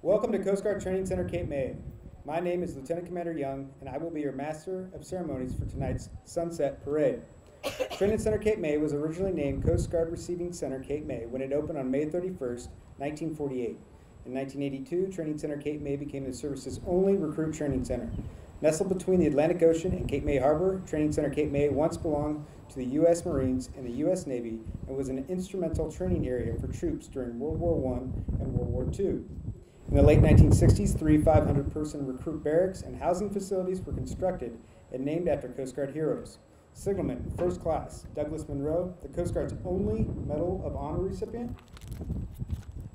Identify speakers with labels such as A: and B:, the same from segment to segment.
A: Welcome to Coast Guard Training Center Cape May. My name is Lieutenant Commander Young, and I will be your Master of Ceremonies for tonight's Sunset Parade. Training Center Cape May was originally named Coast Guard Receiving Center Cape May when it opened on May 31st, 1948. In 1982, Training Center Cape May became the service's only recruit training center. Nestled between the Atlantic Ocean and Cape May Harbor, Training Center Cape May once belonged to the U.S. Marines and the U.S. Navy and was an instrumental training area for troops during World War I and World War II. In the late 1960s, three 500-person recruit barracks and housing facilities were constructed and named after Coast Guard heroes. Signalman, First Class, Douglas Monroe, the Coast Guard's only Medal of Honor recipient.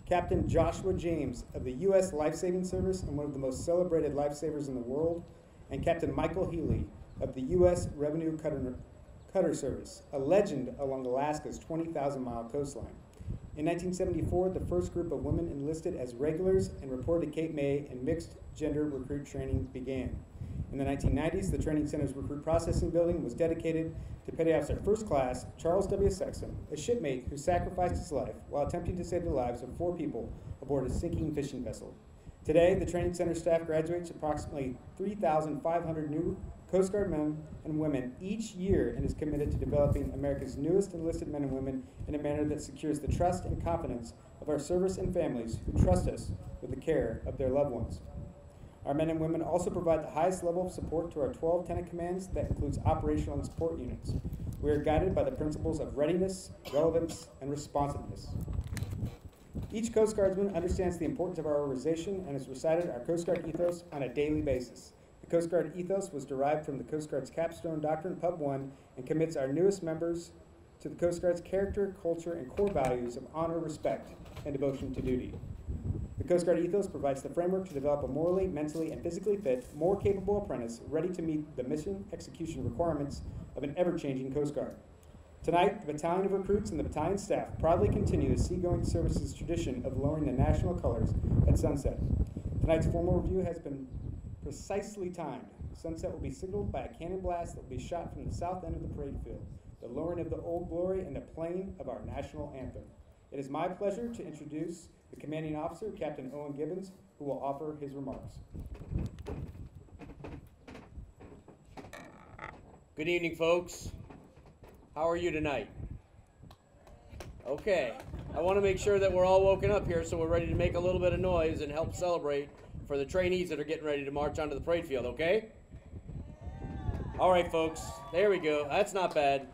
A: Captain Joshua James of the U.S. Lifesaving Service and one of the most celebrated lifesavers in the world. And Captain Michael Healy of the U.S. Revenue Cutter Service, a legend along Alaska's 20,000-mile coastline. In 1974, the first group of women enlisted as regulars and reported to Cape May, and mixed gender recruit training began. In the 1990s, the Training Center's recruit processing building was dedicated to Petty Officer First Class Charles W. Sexton, a shipmate who sacrificed his life while attempting to save the lives of 4 people aboard a sinking fishing vessel. Today, the Training Center staff graduates approximately 3,500 new Coast Guard men and women each year and is committed to developing America's newest enlisted men and women in a manner that secures the trust and confidence of our service and families who trust us with the care of their loved ones. Our men and women also provide the highest level of support to our 12 tenant commands that includes operational and support units. We are guided by the principles of readiness, relevance, and responsiveness. Each Coast Guardsman understands the importance of our organization and has recited our Coast Guard ethos on a daily basis. The Coast Guard ethos was derived from the Coast Guard's capstone doctrine, Pub 1, and commits our newest members to the Coast Guard's character, culture, and core values of honor, respect, and devotion to duty. The Coast Guard ethos provides the framework to develop a morally, mentally, and physically fit, more capable apprentice ready to meet the mission execution requirements of an ever-changing Coast Guard. Tonight, the battalion of recruits and the battalion staff proudly continue the Seagoing Service's tradition of lowering the national colors at sunset. Tonight's formal review has been precisely timed. Sunset will be signaled by a cannon blast that will be shot from the south end of the parade field, the lowering of the Old Glory and the playing of our national anthem. It is my pleasure to introduce the commanding officer, Captain Owen Gibbons, who will offer his remarks.
B: Good evening, folks. How are you tonight? Okay. I want to make sure that we're all woken up here so we're ready to make a little bit of noise and help celebrate for the trainees that are getting ready to march onto the parade field, okay? All right, folks. There we go. That's not bad.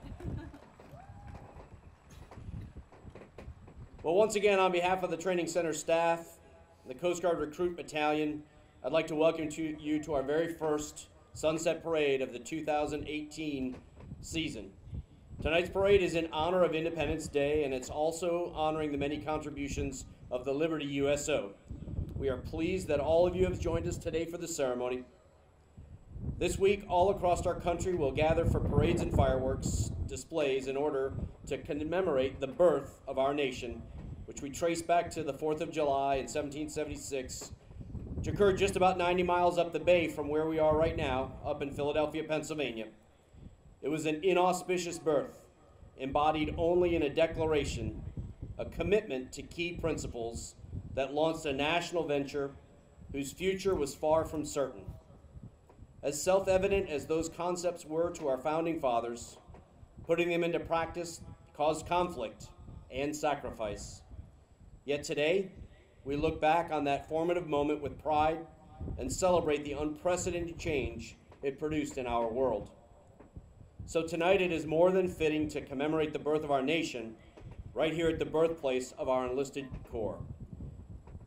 B: Well, once again, on behalf of the Training Center staff, the Coast Guard Recruit Battalion, I'd like to welcome you to our very first Sunset Parade of the 2018 season. Tonight's parade is in honor of Independence Day, and it's also honoring the many contributions of the Liberty USO. We are pleased that all of you have joined us today for the ceremony. This week, all across our country will gather for parades and fireworks displays in order to commemorate the birth of our nation, which we trace back to the 4th of July in 1776, which occurred just about 90 miles up the bay from where we are right now, up in Philadelphia, Pennsylvania. It was an inauspicious birth, embodied only in a declaration, a commitment to key principles that launched a national venture whose future was far from certain. As self-evident as those concepts were to our founding fathers, putting them into practice caused conflict and sacrifice. Yet today, we look back on that formative moment with pride and celebrate the unprecedented change it produced in our world. So tonight it is more than fitting to commemorate the birth of our nation right here at the birthplace of our enlisted corps.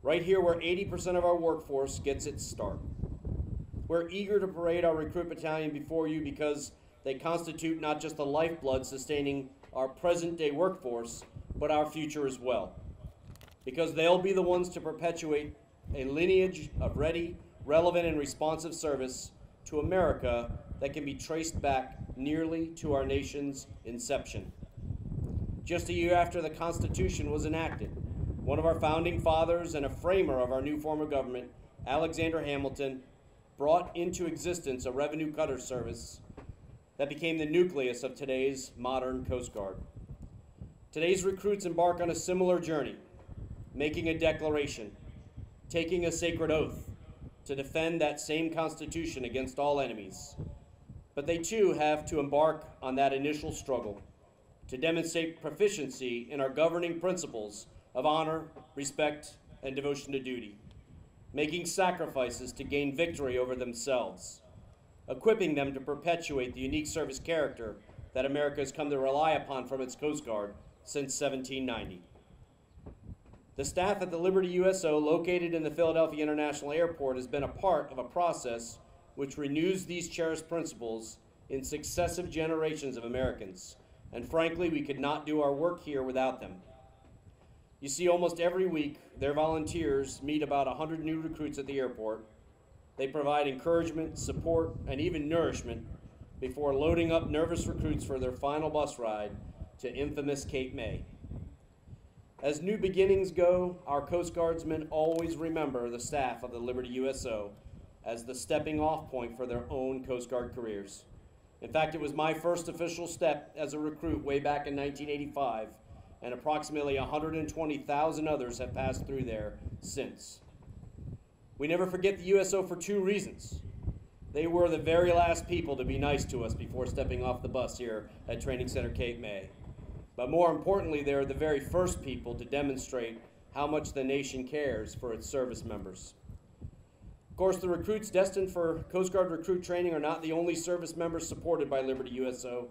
B: Right here where 80% of our workforce gets its start. We're eager to parade our recruit battalion before you because they constitute not just the lifeblood sustaining our present-day workforce, but our future as well. Because they'll be the ones to perpetuate a lineage of ready, relevant, and responsive service to America that can be traced back nearly to our nation's inception. Just a year after the Constitution was enacted, one of our founding fathers and a framer of our new form of government, Alexander Hamilton, brought into existence a revenue cutter service that became the nucleus of today's modern Coast Guard. Today's recruits embark on a similar journey, making a declaration, taking a sacred oath to defend that same Constitution against all enemies. But they too have to embark on that initial struggle to demonstrate proficiency in our governing principles of honor, respect, and devotion to duty, making sacrifices to gain victory over themselves, equipping them to perpetuate the unique service character that America has come to rely upon from its Coast Guard since 1790. The staff at the Liberty USO, located in the Philadelphia International Airport, has been a part of a process which renews these cherished principles in successive generations of Americans. And frankly, we could not do our work here without them. You see, almost every week, their volunteers meet about 100 new recruits at the airport. They provide encouragement, support, and even nourishment before loading up nervous recruits for their final bus ride to infamous Cape May. As new beginnings go, our Coast Guardsmen always remember the staff of the Liberty USO as the stepping off point for their own Coast Guard careers. In fact, it was my first official step as a recruit way back in 1985, and approximately 120,000 others have passed through there since. We never forget the USO for two reasons. They were the very last people to be nice to us before stepping off the bus here at Training Center Cape May. But more importantly, they are the very first people to demonstrate how much the nation cares for its service members. Of course, the recruits destined for Coast Guard recruit training are not the only service members supported by Liberty USO.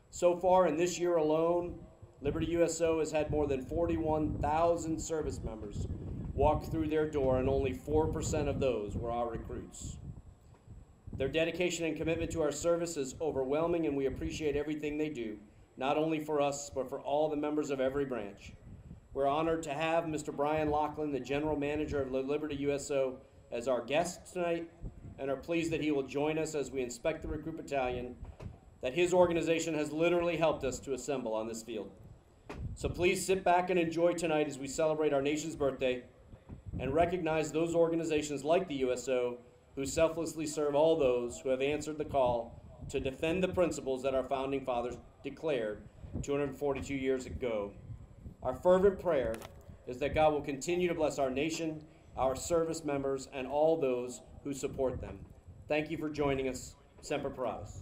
B: So far in this year alone, Liberty USO has had more than 41,000 service members walk through their door, and only 4% of those were our recruits. Their dedication and commitment to our service is overwhelming, and we appreciate everything they do, not only for us, but for all the members of every branch. We're honored to have Mr. Brian Laughlin, the General Manager of Liberty USO, as our guest tonight, and are pleased that he will join us as we inspect the recruit battalion that his organization has literally helped us to assemble on this field. So please sit back and enjoy tonight as we celebrate our nation's birthday and recognize those organizations like the USO who selflessly serve all those who have answered the call to defend the principles that our founding fathers declared 242 years ago. Our fervent prayer is that God will continue to bless our nation, our service members, and all those who support them. Thank you for joining us. Semper Paratus.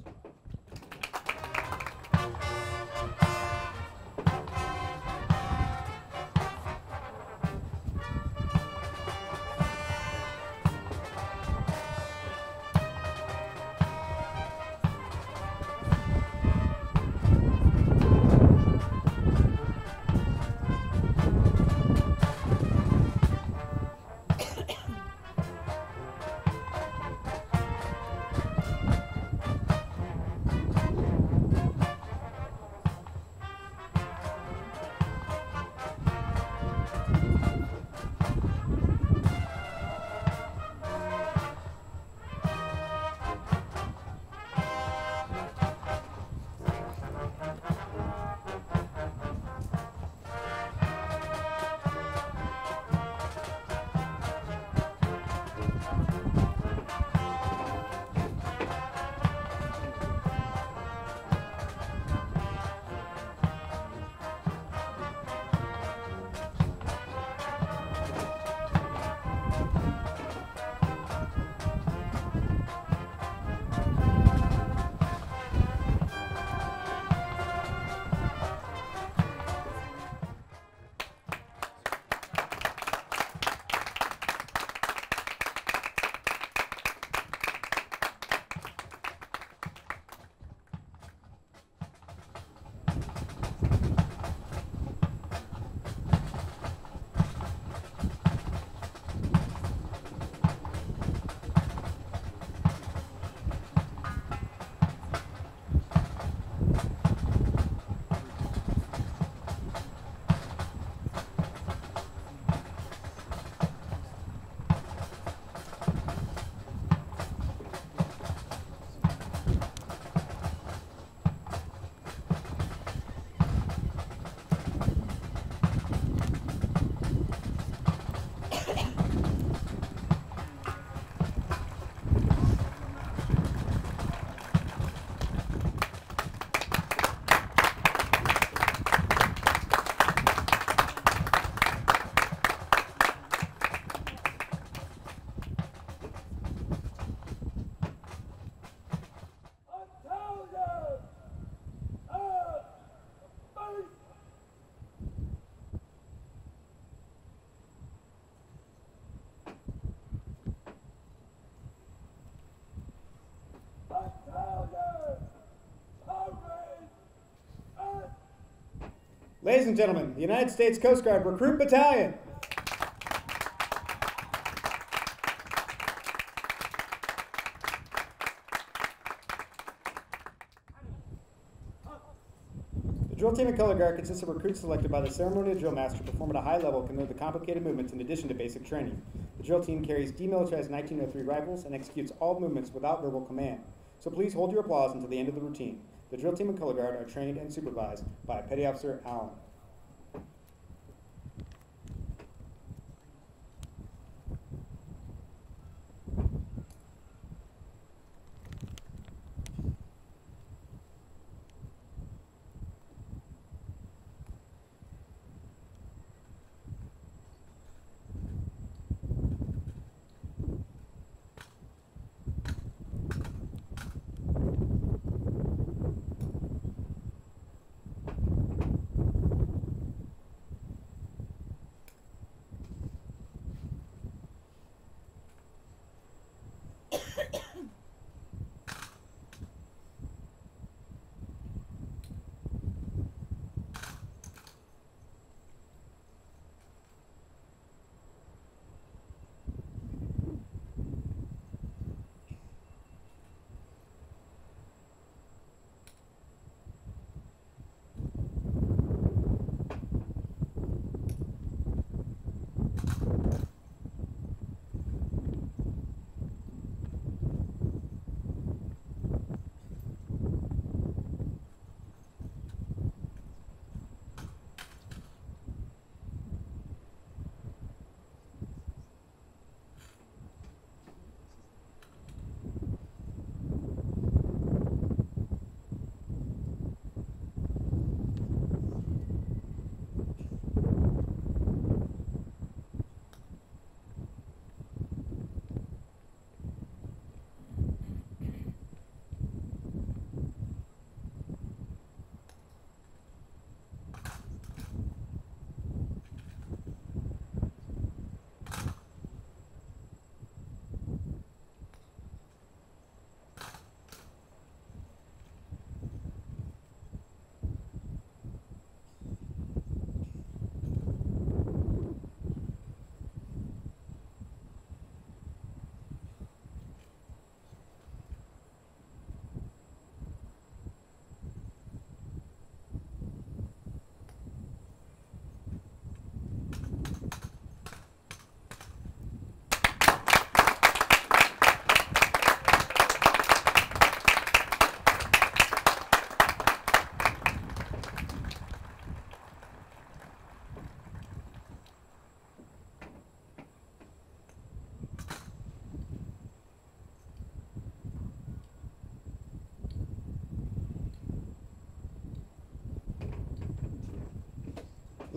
A: Ladies and gentlemen, the United States Coast Guard Recruit Battalion. The drill team and color guard consists of recruits selected by the ceremonial drill master to perform at a high level can learn the complicated movements in addition to basic training. The drill team carries demilitarized 1903 rifles and executes all movements without verbal command. So please hold your applause until the end of the routine. The drill team and color guard are trained and supervised by Petty Officer Allen.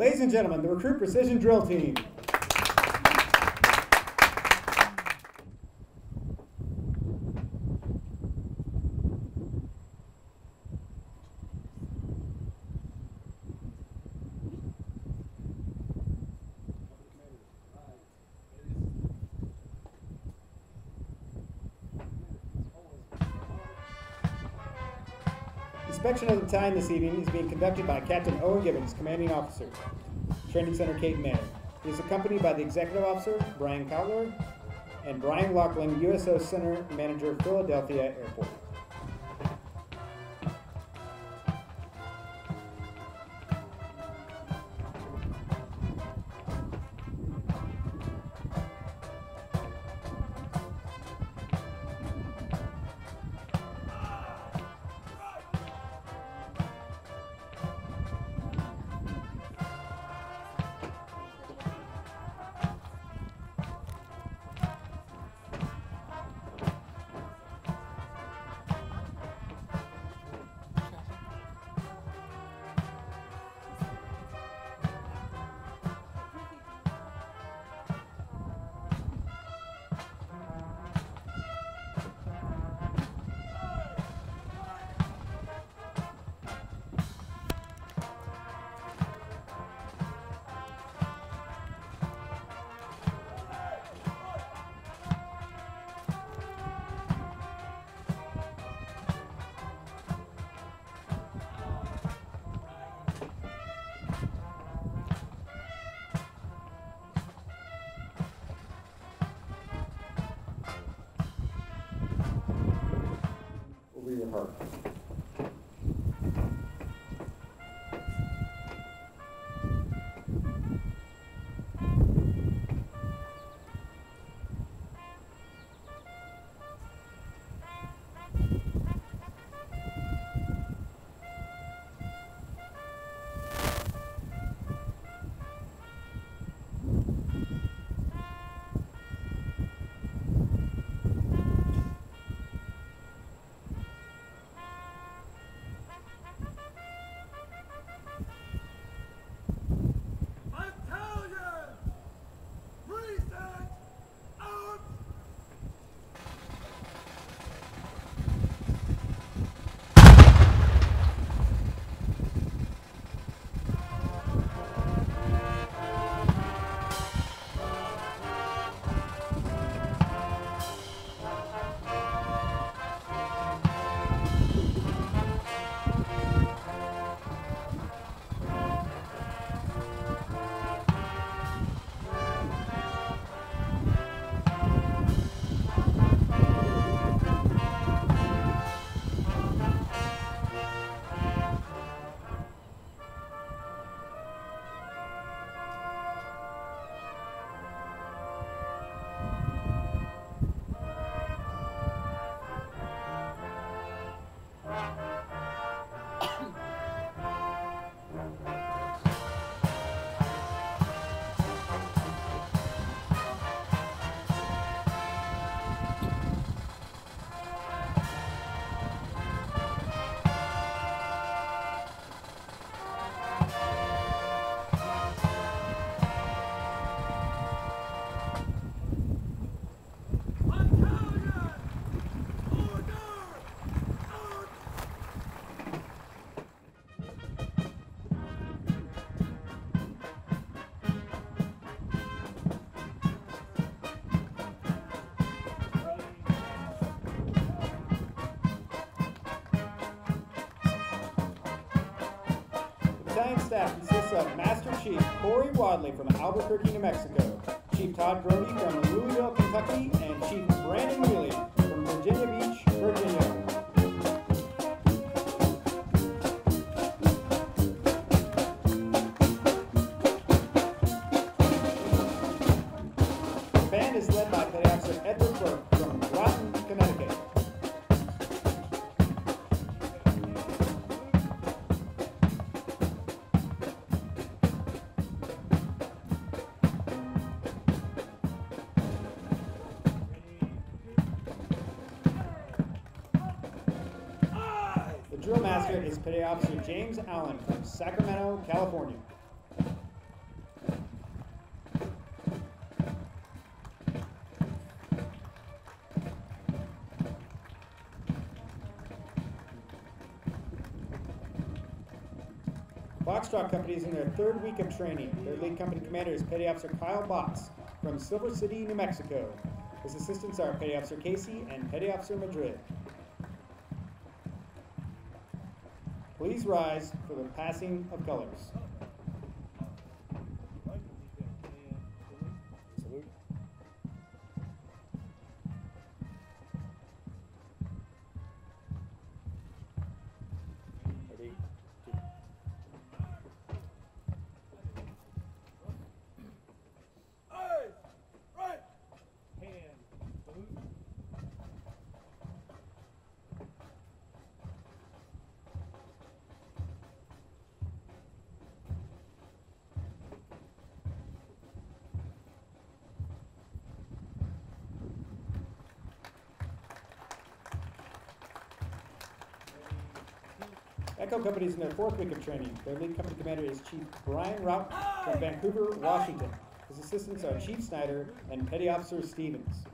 A: Ladies and gentlemen, the Recruit Precision Drill Team. Inspection of the battalion this evening is being conducted by Captain Owen Gibbons, Commanding Officer, Training Center Cape May. He is accompanied by the Executive Officer, Brian Cowler, and Brian Lockling, USO Center Manager, Philadelphia Airport.
B: Park.
A: Battalion staff consists of Master Chief Corey Wadley from Albuquerque, New Mexico, Chief Todd Grody from Louisville, Kentucky, and Chief Brandon Wheely from Virginia Beach, Virginia. The band is led by Petty Officer Edward Burke from Groton, Connecticut. The drill master is Petty Officer James Allen from Sacramento, California. Foxtrot Company is in their third week of training. Their lead company commander is Petty Officer Kyle Botts from Silver City, New Mexico. His assistants are Petty Officer Casey and Petty Officer Madrid. Please rise for the passing of colors.
B: Salute. Ready?
C: Eyes, right, hand, salute.
A: Echo Company is in their fourth week of training. Their lead company commander is Chief Brian Rout from Vancouver, Washington. His assistants are Chief Snyder and Petty Officer Stevens.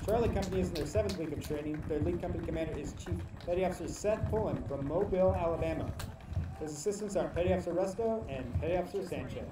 A: Charlie Company is in their seventh week of training. Their lead company commander is Chief Petty Officer Seth Pullen from Mobile, Alabama. His assistants are Petty Officer Resto and Petty Officer Sanchez.